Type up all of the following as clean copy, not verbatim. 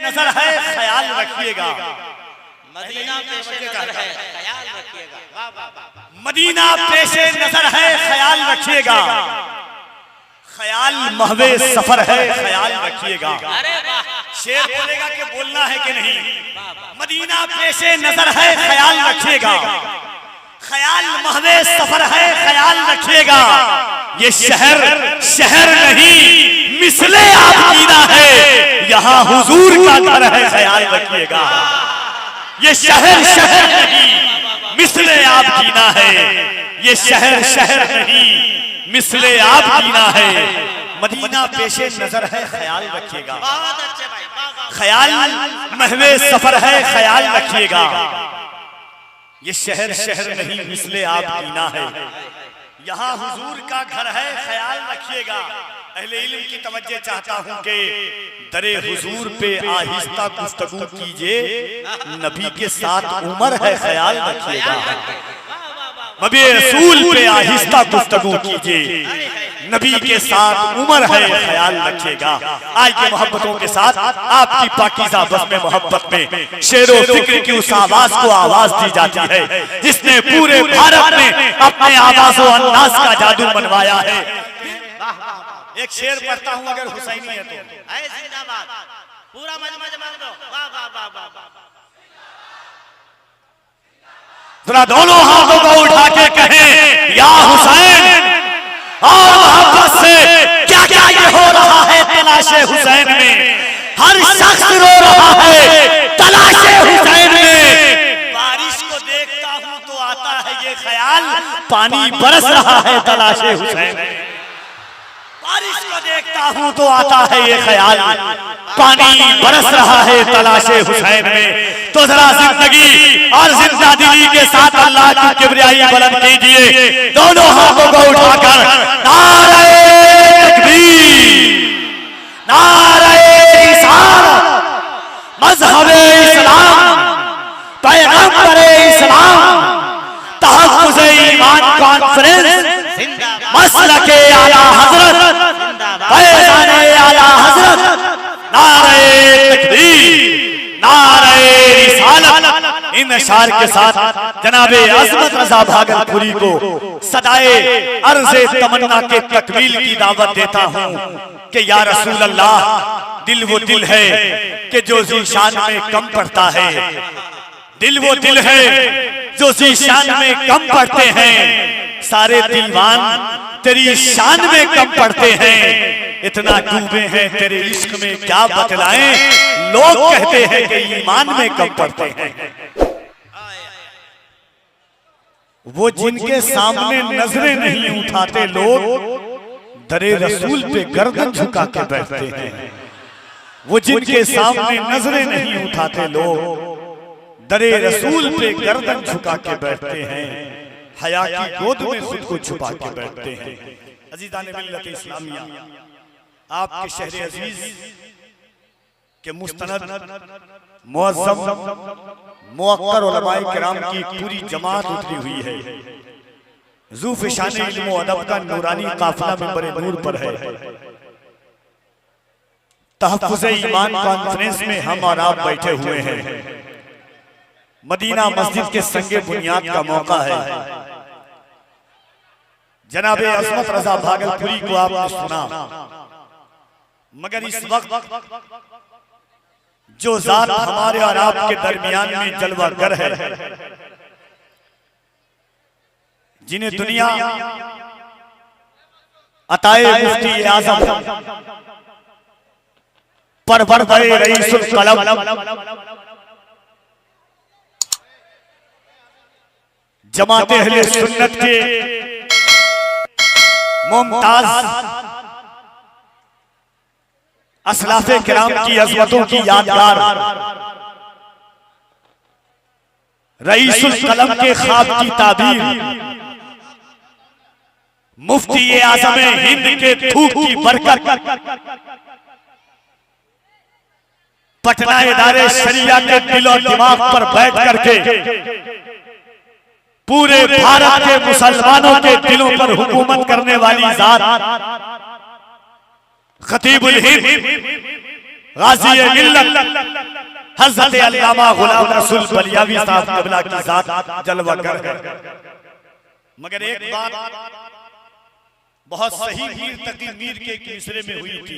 नजर है ख्याल रखिएगा। मदीना पेशे नजर है ख्याल रखिएगा। वाह वाह वाह। मदीना पेशे नजर है ख्याल रखिएगा। ख्याल महवे सफर है ख्याल रखिएगा। अरे वाह। शेर बोलेगा कि बोलना है कि नहीं। मदीना पेशे नजर है ख्याल रखिएगा। ख्याल महवे सफर है ख्याल रखिएगा। ये शहर शहर नहीं मिसले आबदीना है, यहाँ हुजूर का घर है ख्याल रखिएगा। ये शहर शहर नहीं मिसले आबदीना है, ये शहर शहर नहीं मिसले आबदीना है। मदीना पेशे नजर है ख्याल रखिएगा। बहुत अच्छे भाई। वाह वाह। ख्याल महवे सफर है ख्याल रखिएगा। ये शहर शहर नहीं मिसले आबदीना है, यहाँ हुजूर का घर है ख्याल रखिएगा। अहले इल्म की तवज्जो चाहता हूँ कि दरे हुजूर पे आहिस्ता गुफ्तगू कीजिए, नबी के साथ उमर है ख्याल रखिएगा। नबी रसूल पे आहिस्ता गुफ्तगू कीजिए, नबी के साथ उमर है ख्याल रखिएगा। आज की मोहब्बतों के साथ आपकी पाकीज़ा बस में मोहब्बत में शेरो फिक्र की उस आवाज को आवाज दी जाती है जिसने पूरे भारत में अपने आवाज और अंदाज का जादू बनवाया है। एक शेर पढ़ता हूँ अगर हुसैनी है तो। जिंदाबाद। पूरा मजमा जमा दो। वाह वाह वाह वाह। जरा दोनों हाथों को उठा के कहें या हुसैन। और मोहब्बत से क्या क्या ये हो रहा है तलाशे हुसैन में, हर शख्स रो रहा है तलाशे हुसैन में। बारिश को देखता हूँ तो आता है ये ख्याल, पानी बरस रहा है तलाशे हुसैन में। बारिश को देखता हूँ तो आता है ये ख्याल, पानी बरस रहा है तलाशे हुसैन में। तो जरा जिंदगी और जिंदा दिली के साथ अल्लाह की किबरियाई बुलंद कीजिए, दोनों हाथों को उठाकर नारे तकबीर, नारे रिसालत, मज़हबे इस्लाम, पैगंबरे इस्लाम, तहफ़्फ़ुज़े ईमान कॉन्फ्रेंस, मसलके आला हज़रत, फैज़ाने आला हज़रत, नारे तकबीर, नारे रिसालत। इन अशार के साथ जनाबे अज़मत रज़ा भागलपुरी को सदाए अर्ज़े तमन्ना के तकमील की दावत देता हूँ कि या रसूल अल्लाह, दिल वो दिल है कि जो ज़ीशान में कम पड़ता है, दिल वो दिल है जो ज़ीशान में कम पड़ते हैं। सारे दीवान तेरी शान में कम पड़ते हैं, इतना डूबे हैं तेरे इश्क में क्या बतलाएं, लोग कहते हैं कि ईमान में कम पड़ते हैं। वो जिनके सामने नजरें नहीं उठाते लोग दरे रसूल पे गर्दन झुका के बैठते हैं। वो जिनके सामने नजरें नहीं उठाते लोग दरे रसूल पे गर्दन झुका के बैठते हैं, हया की गोद में खुद को छुपा के बैठते हैं। अज़ीज़ान मिल्लत इस्लामिया, आपके शहर अजीज के मुस्तनद मुअज़्ज़म मुअक्कर उलमाए किराम की पूरी जमात उतरी हुई है। ज़ूफ़िशान इल्म व अदब का नूरानी काफिला मिंबर नूर पर है। तहफ़्फ़ुज़े ईमान कॉन्फ्रेंस में हम और आप बैठे हुए हैं। मदीना मस्जिद के संगे बुनियाद का मौका है। जनाबे अज़मत रज़ा भागलपुरी को आपने सुना, मगर इस वक्त जो ज़ात हमारे और आपके दरमियान में जलवागर है, जिन्हें दुनिया अताए मुफ्ती आज़म परवरदे रईसुल कलम जमाते अहले सुन्नत के मुमताज असलाफ़े किराम की अज़मतों की यादगार रईसुल कलम के ख्वाब की ताबीर मुफ्ती आज़म हिंद के थूक की बरकत पटना इदारे शरिया के दिल और दिमाग पर बैठ करके पूरे भारत के मुसलमानों के दिलों पर हुकूमत करने वाली जात खतीबुल हिंद गाज़ी मिल्लत हज़रत अल्लामा गुलाम रसूल बलियावी साहब क़िबला की ज़ात जलवागर है। मगर एक बात बहुत सही मीर तकी मीर के एक मिसरे में हुई थी।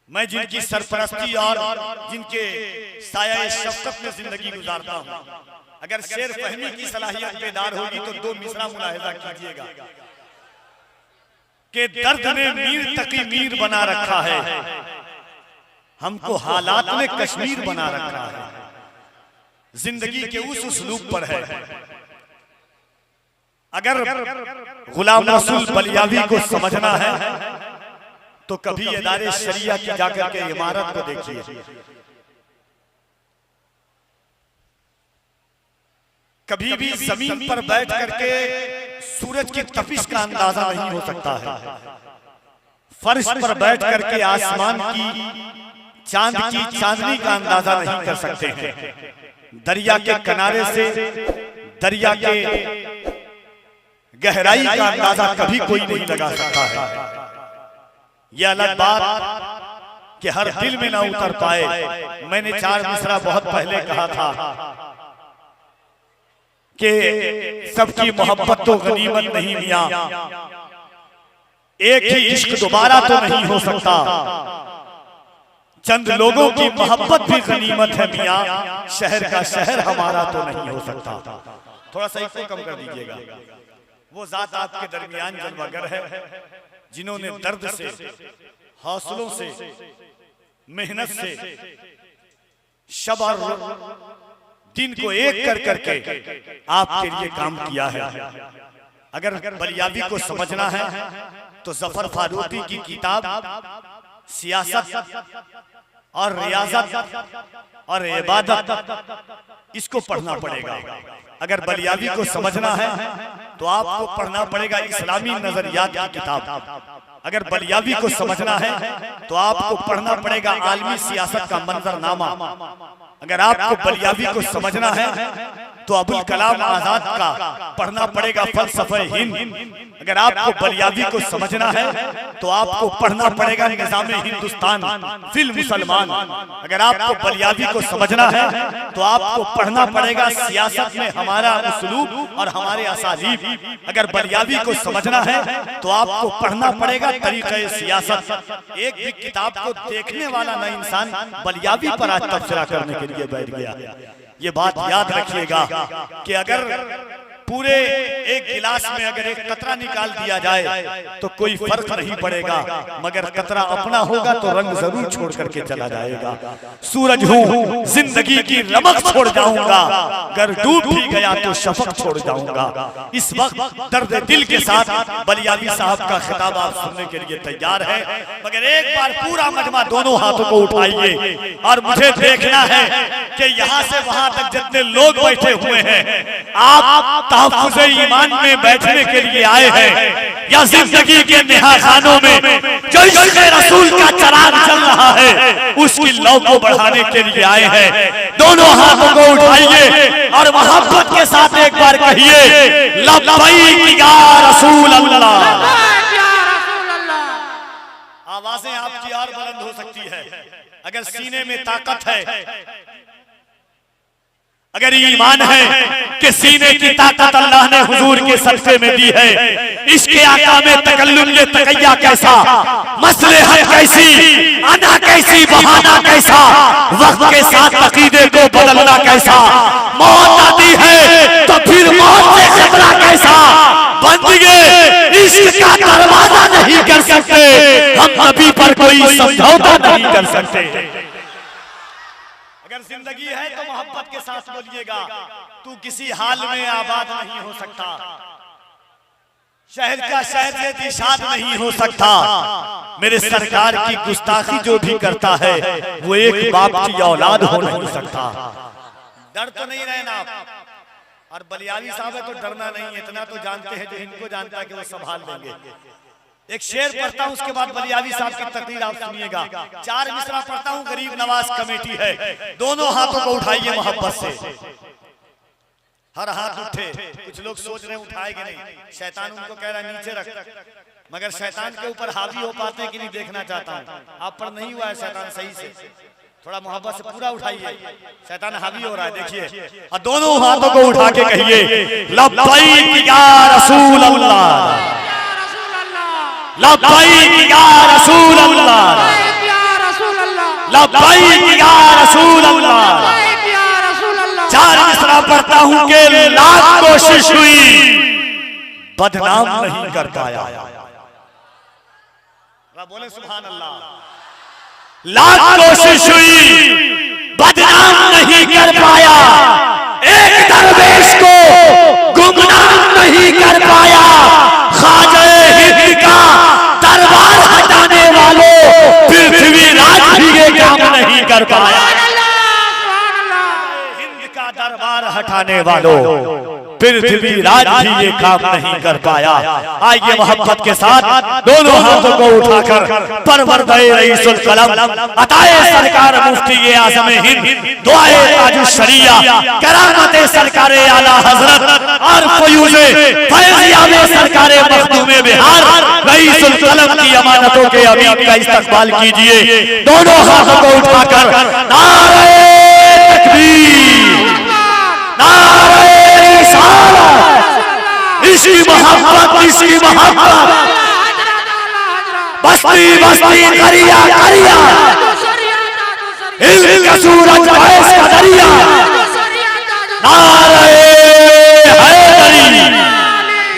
मैं जिनकी सरपरस्ती और जिनके साया शफ़क़त में जिंदगी गुजारता हूं, अगर शेर फहमी की सलाहियत बेदार होगी तो दो मिसरा मुलाहिजा कीजिएगा कि दर्द ने मीर तकी मीर बना रखा है, हमको हालात में कश्मीर बना रखा है। जिंदगी के उस उसलूब पर है। अगर गुलाम रसूल बलियावी को समझना है तो कभी इदारे शरिया की जाकर के इमारत को देखिए, कभी भी जमीन पर बैठ करके सूरज की तपिश का अंदाजा नहीं हो सकता है। फर्श पर बैठ करके आसमान की चांद की चांदनी का अंदाजा नहीं कर सकते हैं। दरिया के किनारे से दरिया के गहराई का अंदाजा कभी कोई नहीं लगा सकता है। यह अलग बात कि हर दिल में ना उतर पाए। मैंने 4 मिसरा बहुत पहले कहा था कि सबकी मोहब्बत तो गनीमत नहीं मियां, एक ही इश्क दोबारा तो नहीं हो सकता। चंद लोगों की मोहब्बत भी गनीमत है मियां, शहर का शहर हमारा तो नहीं हो सकता। थोड़ा सा इसको कम कर दीजिएगा। वो जात आपके दरमियान जलवागर है जिन्होंने दर्द से, हौसलों से, मेहनत से शब और दिन को एक कर करके आपके लिए काम किया है। अगर बलियावी को समझना है तो जफर फारूकी की किताब सियासत और रियासत और इबादत इसको पढ़ना पड़ेगा। अगर बलियावी को समझना है तो आपको पढ़ना पड़ेगा इस्लामी नजरियात की किताब। अगर बलियावी को समझना है तो आपको पढ़ना पड़ेगा आलमी सियासत का मंजरनामा। अगर आपको बलियावी को समझना है तो अबुल कलाम आजाद का पढ़ना पड़ेगा फलसफे हिंद। अगर आपको बलियावी को समझना है तो आपको पढ़ना पड़ेगा निज़ामे हिंदुस्तान फिल मुसलमान। अगर आपको बलियावी को समझना है तो आपको पढ़ना पड़ेगा सियासत में हमारा उसलूब और हमारे असालीब। अगर बलियावी को समझना है तो आपको पढ़ना पड़ेगा तरीक़े सियासत। एक भी किताब को देखने वाला ना इंसान बलियावी पर आज तबसरा करने के लिए बैठ गया। ये बात याद रखिएगा कि अगर पूरे एक गिलास में अगर एक कतरा निकाल दिया जाए तो कोई फर्क नहीं पड़ेगा, मगर कतरा अपना होगा तो रंग जरूर छोड़ करके चला जाएगा। सूरज हूँ जिंदगी की रमक छोड़ जाऊंगा, अगर डूब भी गया तो शफक छोड़ जाऊंगा। इस वक्त दर्द दिल के साथ बलियावी साहब का खिताब आप सुनने के लिए तैयार है। मगर एक बार पूरा मजमा दोनों हाथों को उठाइए और मुझे देखना है कि यहाँ से वहां तक जितने लोग बैठे हुए हैं आप तहफ़्फ़ुज़े ईमान में बैठने के लिए आए हैं या जिंदगी के नेहाखानों में जो इश्क़ रसूल का चराग चल रहा है उसकी लौ को बढ़ाने के लिए आए हैं। दोनों हाथों को उठाइए और मोहब्बत के साथ एक बार कहिए लब्बैक या रसूल अल्लाह। आवाजें आपकी और बुलंद हो सकती है अगर सीने में ताकत है, अगर ईमान है कि सीने की ताकत अल्लाह ने हुजूर के सदक़े में दी है। इसके आका में तकल्लुम ये तकैया कैसा, मसलहत कैसी, अदा कैसी, बहाना कैसा, वक्त के साथ अकीदे को बदलना कैसा, मौत आती है तो फिर मौत से खतरा कैसा। बंदगी इश्क का दरवाजा नहीं कर सकते हम, नबी पर कोई समझौता नहीं कर सकते। अगर जिंदगी है तो मोहब्बत के साथ बोलिएगा, तू किसी हाल में आबाद नहीं हो सकता, शहर का शहर से दिशाद नहीं हो सकता। मेरे सरकार की गुस्ताखी जो भी करता है वो एक बाप की औलाद हो नहीं सकता। डर तो नहीं रहना, और बलियावी साहब है तो डरना नहीं, इतना तो जानते हैं जो इनको जानता है कि वो संभाल लेंगे। एक शेर पढ़ता हूं उसके बाद बलियावी साहब की तकरीर आप सुनिएगा। 4 मिसरा पढ़ता हूं, गरीब नवाज कमेटी है। दोनों हाथों को उठाइए मोहब्बत से, हर हाथ उठे। कुछ लोग सोच रहे हैं उठाएंगे नहीं, शैतान उनको कह रहा है नीचे रख। मगर शैतान के ऊपर हावी हो पाते हैं कि नहीं देखना चाहता हूँ। आप पर नहीं हुआ है शैतान सही से, थोड़ा मोहब्बत से पूरा उठाइए। शैतान हावी हो रहा है, देखिए। और दोनों हाथों को उठा के कहिए लब्बैक या रसूल अल्लाह, लब्बैक या रसूल अल्लाह, लब्बैक या रसूल अल्लाह। चार मिसरा पढ़ता हूँ कि लाख कोशिश हुई बदनाम नहीं कर पाया। बोले सुभान अल्लाह। लाख कोशिश हुई बदनाम नहीं कर पाया, एक दरवेश को गुमनाम नहीं कर पाया। ख्वाजा हिंद का दरबार हटाने वालों पृथ्वी राज भी ये काम नहीं कर पाया। हिंद का दरबार हटाने वालों पृथ्वी राज भी ये काम नहीं कर पाया। आइए मोहब्बत के साथ दोनों हाथों को उठाकर परवरदे रईसुल कलम अताए सरकार मुफ्ती ये आज़म हिंद दुआए ताजुश शरिया करामते सरकारे आला हजरत और फयूज़े फैज़ियाबे सरकारे मखदूमे बिहार रईसुल कलम की अमानतों के अमीन का इस्तकबाल कीजिए। दोनों हाथों को उठाकर नारे तकबीर, नारे इसी मोहब्बत, इसी मोहब्बत, बस्ती बस्ती करिया करिया इल्म का सूरज बहस का दरिया। नारे हैदरी,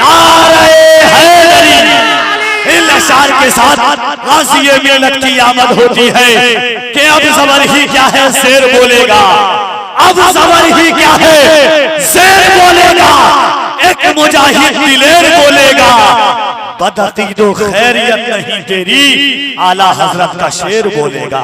नारे हैदरी। इन अशार के साथ गाज़िए मिल्लत की आमद होती है कि अब ज़बर ही क्या है शेर बोलेगा, अब ज़बर ही क्या है शेर बोलेगा। एक मुजाहिद दिलेर बोलेगा बदअकीदो खैरियत नहीं तेरी, आला हजरत का शेर बोलेगा।